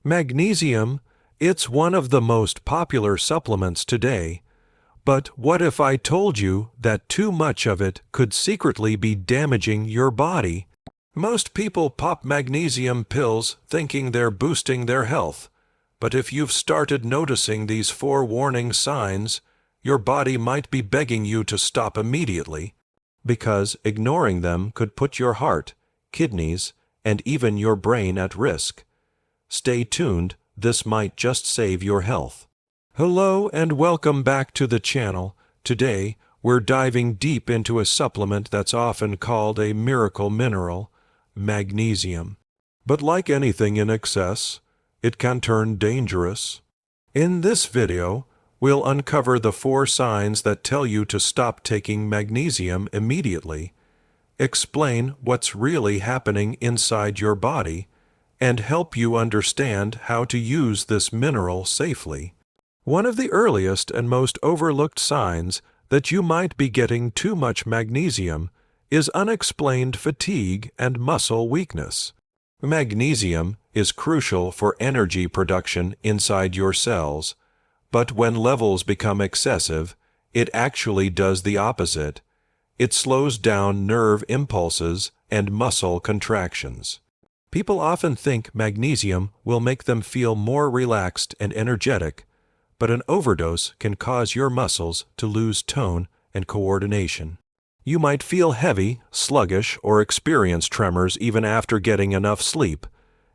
Magnesium, it's one of the most popular supplements today. But what if I told you that too much of it could secretly be damaging your body? Most people pop magnesium pills thinking they're boosting their health. But if you've started noticing these 4 warning signs, your body might be begging you to stop immediately, because ignoring them could put your heart, kidneys, and even your brain at risk. Stay tuned, this might just save your health. Hello and welcome back to the channel. Today, we're diving deep into a supplement that's often called a miracle mineral, magnesium. But like anything in excess, it can turn dangerous. In this video, we'll uncover the 4 signs that tell you to stop taking magnesium immediately, explain what's really happening inside your body, and help you understand how to use this mineral safely. One of the earliest and most overlooked signs that you might be getting too much magnesium is unexplained fatigue and muscle weakness. Magnesium is crucial for energy production inside your cells, but when levels become excessive, it actually does the opposite. It slows down nerve impulses and muscle contractions. People often think magnesium will make them feel more relaxed and energetic, but an overdose can cause your muscles to lose tone and coordination. You might feel heavy, sluggish, or experience tremors even after getting enough sleep.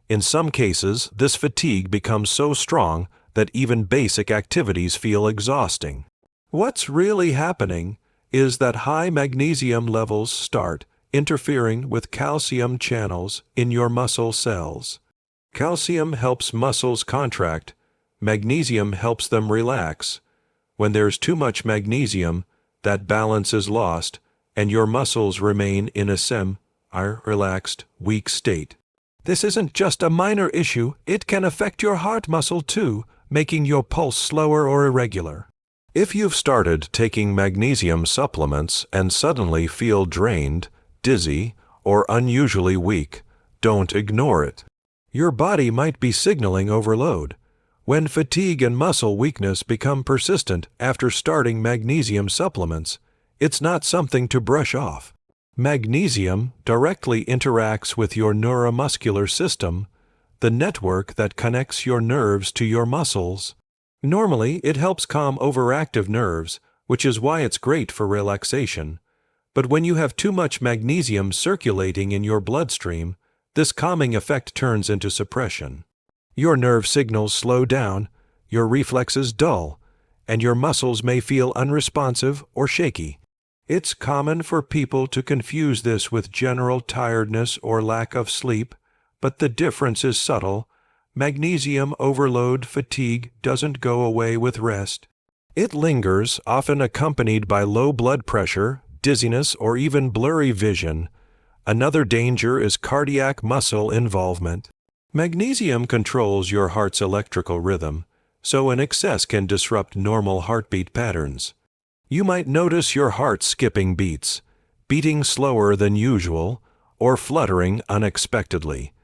In some cases, this fatigue becomes so strong that even basic activities feel exhausting. What's really happening is that high magnesium levels start interfering with calcium channels in your muscle cells. Calcium helps muscles contract. Magnesium helps them relax. When there's too much magnesium, that balance is lost, and your muscles remain in a semi-relaxed, weak state. This isn't just a minor issue, it can affect your heart muscle too, making your pulse slower or irregular. If you've started taking magnesium supplements and suddenly feel drained, dizzy, or unusually weak, don't ignore it. Your body might be signaling overload. When fatigue and muscle weakness become persistent after starting magnesium supplements, it's not something to brush off. Magnesium directly interacts with your neuromuscular system, the network that connects your nerves to your muscles. Normally, it helps calm overactive nerves, which is why it's great for relaxation. But when you have too much magnesium circulating in your bloodstream, this calming effect turns into suppression. Your nerve signals slow down, your reflexes dull, and your muscles may feel unresponsive or shaky. It's common for people to confuse this with general tiredness or lack of sleep, but the difference is subtle. Magnesium overload fatigue doesn't go away with rest. It lingers, often accompanied by low blood pressure, dizziness, or even blurry vision. Another danger is cardiac muscle involvement. Magnesium controls your heart's electrical rhythm, so an excess can disrupt normal heartbeat patterns. You might notice your heart skipping beats, beating slower than usual, or fluttering unexpectedly.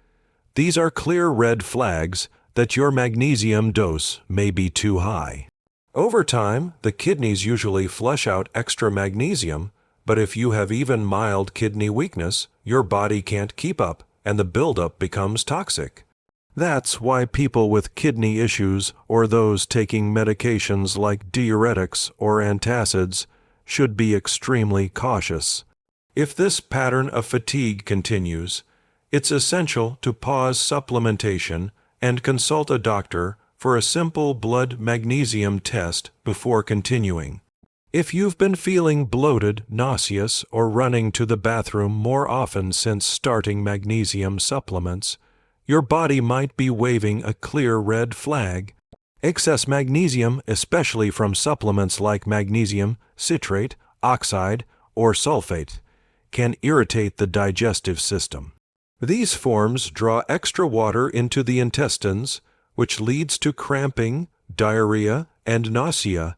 These are clear red flags that your magnesium dose may be too high. Over time, the kidneys usually flush out extra magnesium, but if you have even mild kidney weakness, your body can't keep up and the buildup becomes toxic. That's why people with kidney issues or those taking medications like diuretics or antacids should be extremely cautious. If this pattern of fatigue continues, it's essential to pause supplementation and consult a doctor for a simple blood magnesium test before continuing. If you've been feeling bloated, nauseous, or running to the bathroom more often since starting magnesium supplements, your body might be waving a clear red flag. Excess magnesium, especially from supplements like magnesium, citrate, oxide, or sulfate, can irritate the digestive system. These forms draw extra water into the intestines, which leads to cramping, diarrhea, and nausea.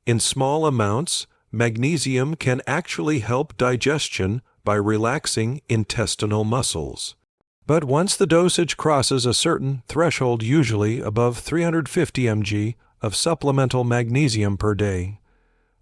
In small amounts, magnesium can actually help digestion by relaxing intestinal muscles. But once the dosage crosses a certain threshold, usually above 350 mg of supplemental magnesium per day,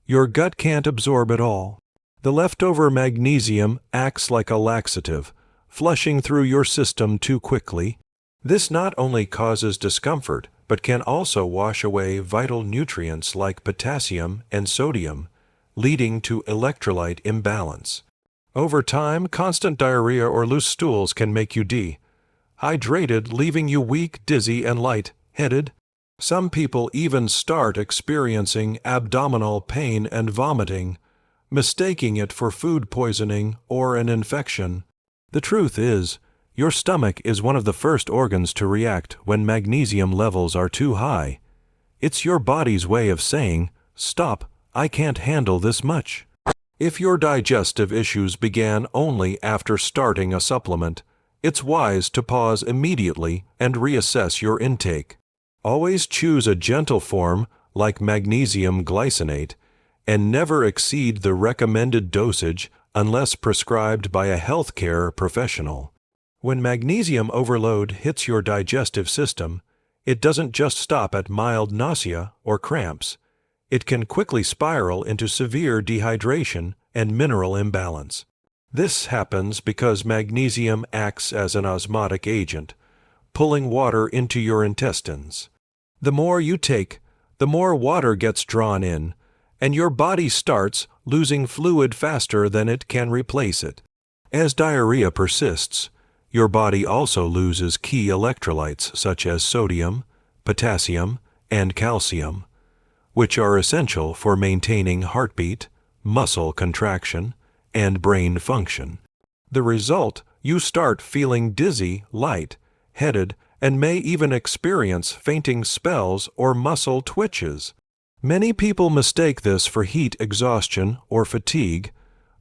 your gut can't absorb it all. The leftover magnesium acts like a laxative, flushing through your system too quickly. This not only causes discomfort, but can also wash away vital nutrients like potassium and sodium, leading to electrolyte imbalance. Over time, constant diarrhea or loose stools can make you dehydrated, leaving you weak, dizzy, and light-headed. Some people even start experiencing abdominal pain and vomiting, mistaking it for food poisoning or an infection. The truth is, your stomach is one of the first organs to react when magnesium levels are too high. It's your body's way of saying, "Stop, I can't handle this much." If your digestive issues began only after starting a supplement, it's wise to pause immediately and reassess your intake. Always choose a gentle form like magnesium glycinate, and never exceed the recommended dosage unless prescribed by a healthcare professional. When magnesium overload hits your digestive system, it doesn't just stop at mild nausea or cramps. It can quickly spiral into severe dehydration and mineral imbalance. This happens because magnesium acts as an osmotic agent, pulling water into your intestines. The more you take, the more water gets drawn in, and your body starts losing fluid faster than it can replace it. As diarrhea persists, your body also loses key electrolytes such as sodium, potassium, and calcium, which are essential for maintaining heartbeat, muscle contraction, and brain function. The result, you start feeling dizzy, light-headed, and may even experience fainting spells or muscle twitches. Many people mistake this for heat exhaustion or fatigue,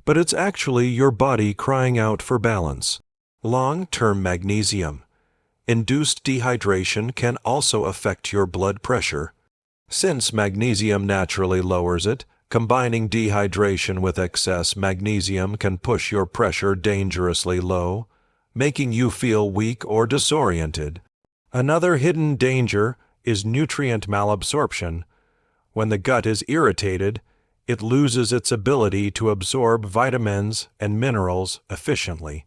but it's actually your body crying out for balance. Long-term magnesium-induced dehydration can also affect your blood pressure. Since magnesium naturally lowers it, combining dehydration with excess magnesium can push your pressure dangerously low, making you feel weak or disoriented. Another hidden danger is nutrient malabsorption. When the gut is irritated, it loses its ability to absorb vitamins and minerals efficiently.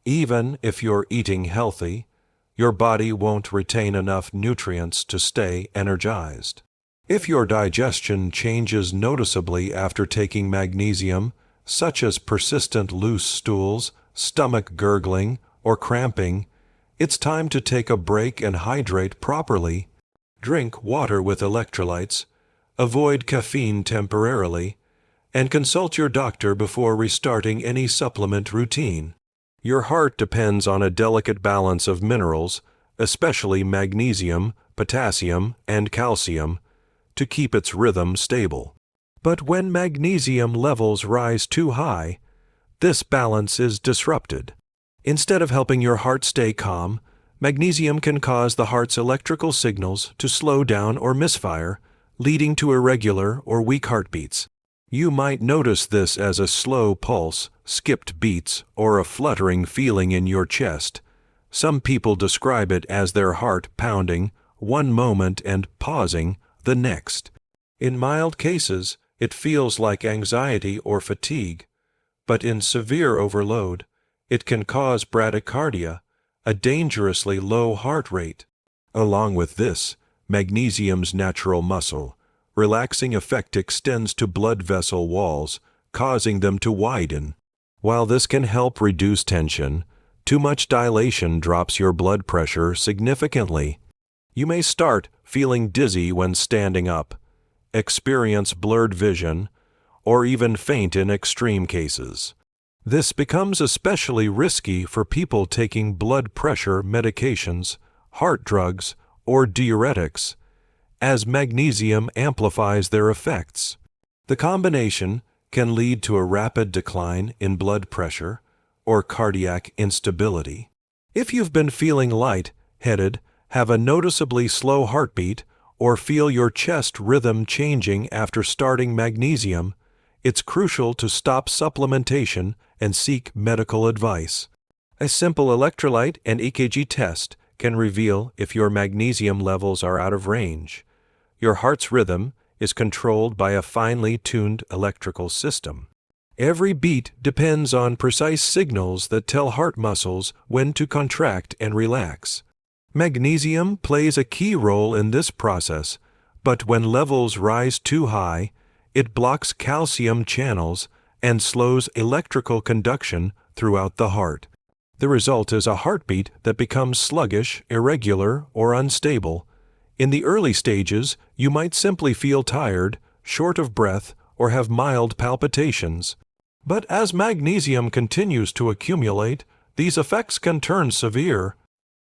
Even if you're eating healthy, your body won't retain enough nutrients to stay energized. If your digestion changes noticeably after taking magnesium, such as persistent loose stools, stomach gurgling, or cramping, it's time to take a break and hydrate properly. Drink water with electrolytes, avoid caffeine temporarily, and consult your doctor before restarting any supplement routine. Your heart depends on a delicate balance of minerals, especially magnesium, potassium, and calcium, to keep its rhythm stable. But when magnesium levels rise too high, this balance is disrupted. Instead of helping your heart stay calm, magnesium can cause the heart's electrical signals to slow down or misfire, leading to irregular or weak heartbeats. You might notice this as a slow pulse, skipped beats, or a fluttering feeling in your chest. Some people describe it as their heart pounding one moment and pausing the next. In mild cases, it feels like anxiety or fatigue, but in severe overload, it can cause bradycardia, a dangerously low heart rate. Along with this, magnesium's natural muscle relaxing effect extends to blood vessel walls, causing them to widen. While this can help reduce tension, too much dilation drops your blood pressure significantly. You may start feeling dizzy when standing up, experience blurred vision, or even faint in extreme cases. This becomes especially risky for people taking blood pressure medications, heart drugs, or diuretics, as magnesium amplifies their effects. The combination can lead to a rapid decline in blood pressure or cardiac instability. If you've been feeling light-headed, have a noticeably slow heartbeat, or feel your chest rhythm changing after starting magnesium, it's crucial to stop supplementation and seek medical advice. A simple electrolyte and EKG test can reveal if your magnesium levels are out of range. Your heart's rhythm is controlled by a finely tuned electrical system. Every beat depends on precise signals that tell heart muscles when to contract and relax. Magnesium plays a key role in this process, but when levels rise too high, it blocks calcium channels and slows electrical conduction throughout the heart. The result is a heartbeat that becomes sluggish, irregular, or unstable. In the early stages, you might simply feel tired, short of breath, or have mild palpitations. But as magnesium continues to accumulate, these effects can turn severe.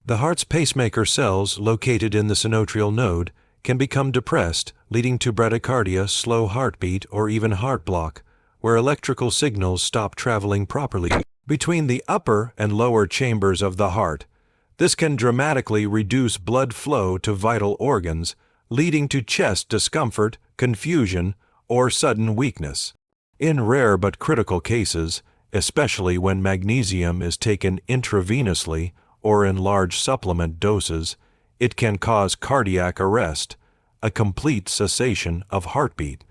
The heart's pacemaker cells, located in the sinoatrial node, can become depressed, leading to bradycardia, slow heartbeat, or even heart block, where electrical signals stop traveling properly between the upper and lower chambers of the heart. This can dramatically reduce blood flow to vital organs, leading to chest discomfort, confusion, or sudden weakness. In rare but critical cases, especially when magnesium is taken intravenously or in large supplement doses, it can cause cardiac arrest, a complete cessation of heartbeat.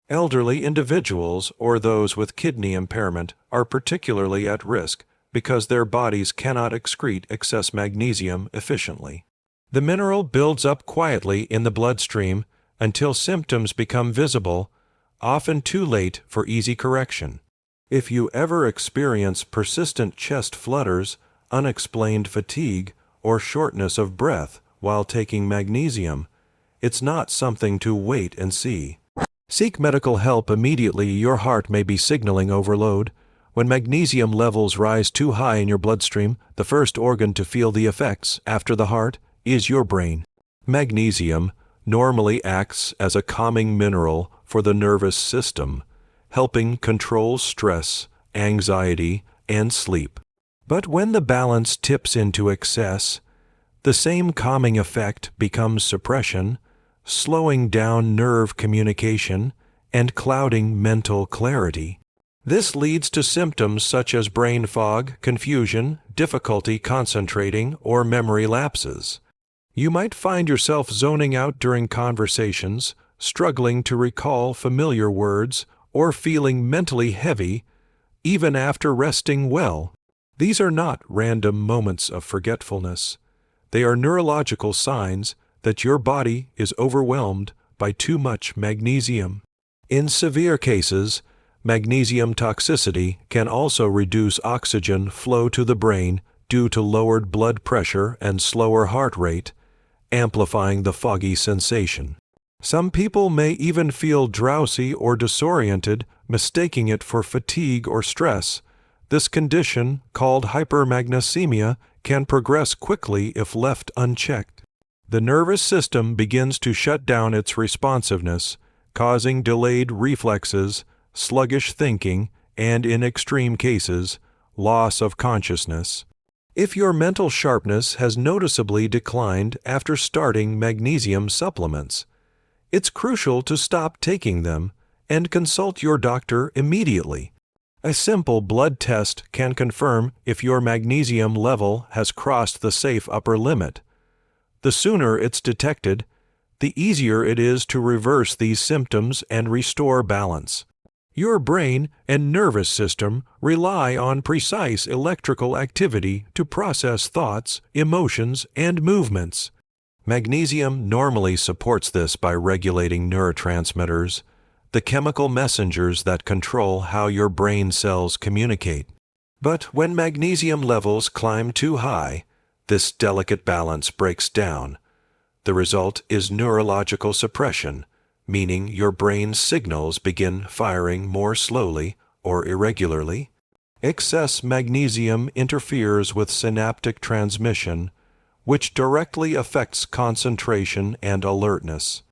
Elderly individuals or those with kidney impairment are particularly at risk because their bodies cannot excrete excess magnesium efficiently. The mineral builds up quietly in the bloodstream until symptoms become visible, often too late for easy correction. If you ever experience persistent chest flutters, unexplained fatigue, or shortness of breath while taking magnesium, it's not something to wait and see. Seek medical help immediately. Your heart may be signaling overload. When magnesium levels rise too high in your bloodstream, the first organ to feel the effects after the heart is your brain. Magnesium normally acts as a calming mineral for the nervous system, helping control stress, anxiety, and sleep. But when the balance tips into excess, the same calming effect becomes suppression, slowing down nerve communication and clouding mental clarity. This leads to symptoms such as brain fog, confusion, difficulty concentrating, or memory lapses. You might find yourself zoning out during conversations, struggling to recall familiar words, or feeling mentally heavy, even after resting well. These are not random moments of forgetfulness. They are neurological signs that your body is overwhelmed by too much magnesium. In severe cases, magnesium toxicity can also reduce oxygen flow to the brain due to lowered blood pressure and slower heart rate, amplifying the foggy sensation. Some people may even feel drowsy or disoriented, mistaking it for fatigue or stress. This condition, called hypermagnesemia, can progress quickly if left unchecked. The nervous system begins to shut down its responsiveness, causing delayed reflexes, sluggish thinking, and in extreme cases, loss of consciousness. If your mental sharpness has noticeably declined after starting magnesium supplements, it's crucial to stop taking them and consult your doctor immediately. A simple blood test can confirm if your magnesium level has crossed the safe upper limit. The sooner it's detected, the easier it is to reverse these symptoms and restore balance. Your brain and nervous system rely on precise electrical activity to process thoughts, emotions, and movements. Magnesium normally supports this by regulating neurotransmitters, the chemical messengers that control how your brain cells communicate. But when magnesium levels climb too high, this delicate balance breaks down. The result is neurological suppression, meaning your brain's signals begin firing more slowly or irregularly. Excess magnesium interferes with synaptic transmission, which directly affects concentration and alertness.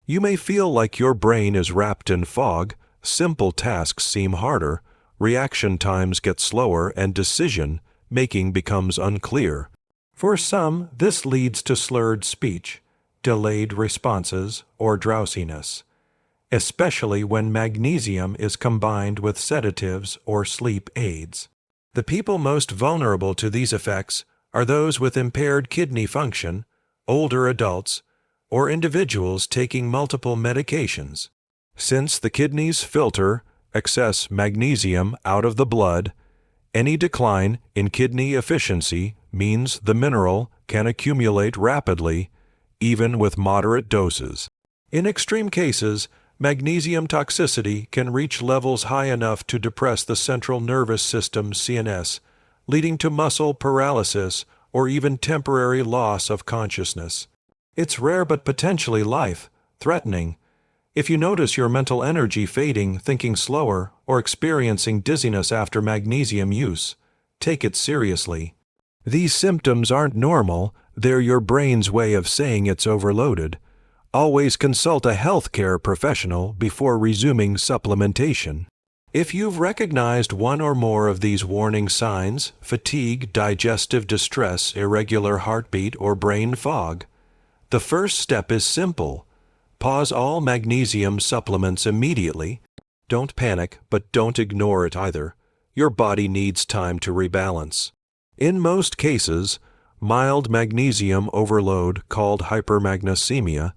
You may feel like your brain is wrapped in fog, simple tasks seem harder, reaction times get slower, and decision-making becomes unclear. For some, this leads to slurred speech, delayed responses, or drowsiness, especially when magnesium is combined with sedatives or sleep aids. The people most vulnerable to these effects are those with impaired kidney function, older adults, or individuals taking multiple medications. Since the kidneys filter excess magnesium out of the blood, any decline in kidney efficiency means the mineral can accumulate rapidly, even with moderate doses. In extreme cases, magnesium toxicity can reach levels high enough to depress the central nervous system (CNS), leading to muscle paralysis or even temporary loss of consciousness. It's rare but potentially life-threatening. If you notice your mental energy fading, thinking slower, or experiencing dizziness after magnesium use, take it seriously. These symptoms aren't normal, they're your brain's way of saying it's overloaded. Always consult a healthcare professional before resuming supplementation. If you've recognized one or more of these warning signs, fatigue, digestive distress, irregular heartbeat, or brain fog, the first step is simple. Pause all magnesium supplements immediately. Don't panic, but don't ignore it either. Your body needs time to rebalance. In most cases, mild magnesium overload, called hypermagnesemia,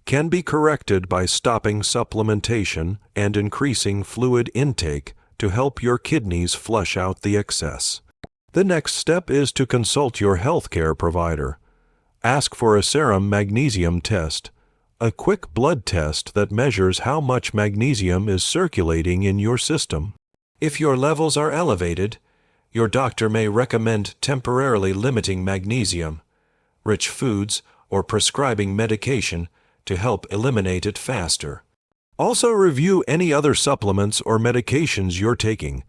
can be corrected by stopping supplementation and increasing fluid intake to help your kidneys flush out the excess. The next step is to consult your healthcare provider. Ask for a serum magnesium test, a quick blood test that measures how much magnesium is circulating in your system. If your levels are elevated, your doctor may recommend temporarily limiting magnesium-rich foods or prescribing medication to help eliminate it faster. Also review any other supplements or medications you're taking.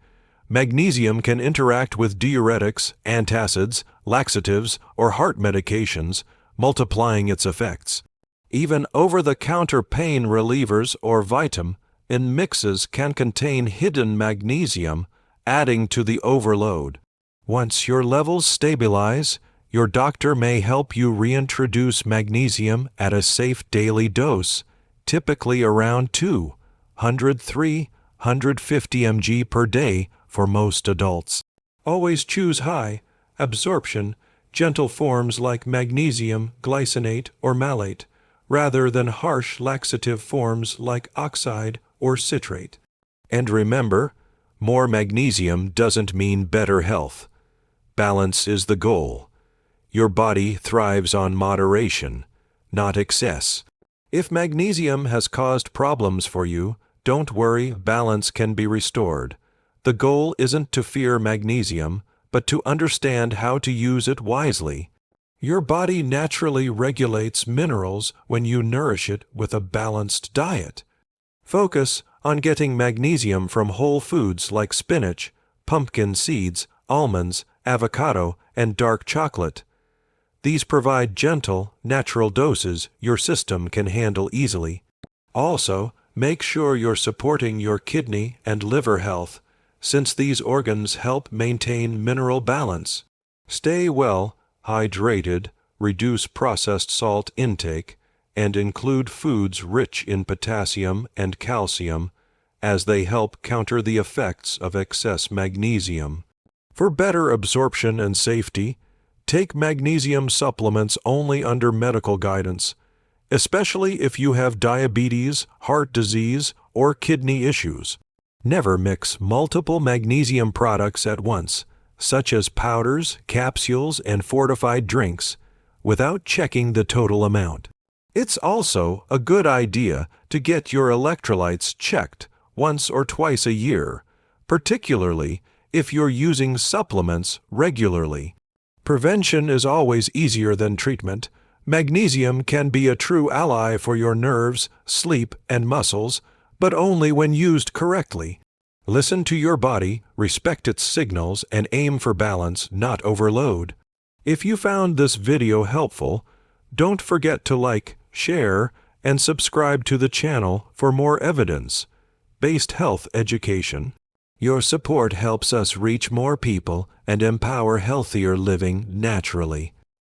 Magnesium can interact with diuretics, antacids, laxatives, or heart medications, multiplying its effects. Even over-the-counter pain relievers or Vitam in mixes can contain hidden magnesium, adding to the overload. Once your levels stabilize, your doctor may help you reintroduce magnesium at a safe daily dose, typically around 200–350 mg per day for most adults. Always choose high absorption, gentle forms like magnesium glycinate or malate, rather than harsh laxative forms like oxide or citrate. And remember, more magnesium doesn't mean better health. Balance is the goal. Your body thrives on moderation, not excess. If magnesium has caused problems for you, don't worry, balance can be restored. The goal isn't to fear magnesium, but to understand how to use it wisely. Your body naturally regulates minerals when you nourish it with a balanced diet. Focus on getting magnesium from whole foods like spinach, pumpkin seeds, almonds, avocado, and dark chocolate. These provide gentle, natural doses your system can handle easily. Also, make sure you're supporting your kidney and liver health, since these organs help maintain mineral balance. Stay well hydrated, reduce processed salt intake, and include foods rich in potassium and calcium, as they help counter the effects of excess magnesium. For better absorption and safety, take magnesium supplements only under medical guidance, especially if you have diabetes, heart disease, or kidney issues. Never mix multiple magnesium products at once, such as powders, capsules, and fortified drinks, without checking the total amount. It's also a good idea to get your electrolytes checked once or twice a year, particularly if you're using supplements regularly. Prevention is always easier than treatment. Magnesium can be a true ally for your nerves, sleep, and muscles, but only when used correctly. Listen to your body, respect its signals, and aim for balance, not overload. If you found this video helpful, don't forget to like, share, and subscribe to the channel for more evidence-based health education. Your support helps us reach more people and empower healthier living naturally.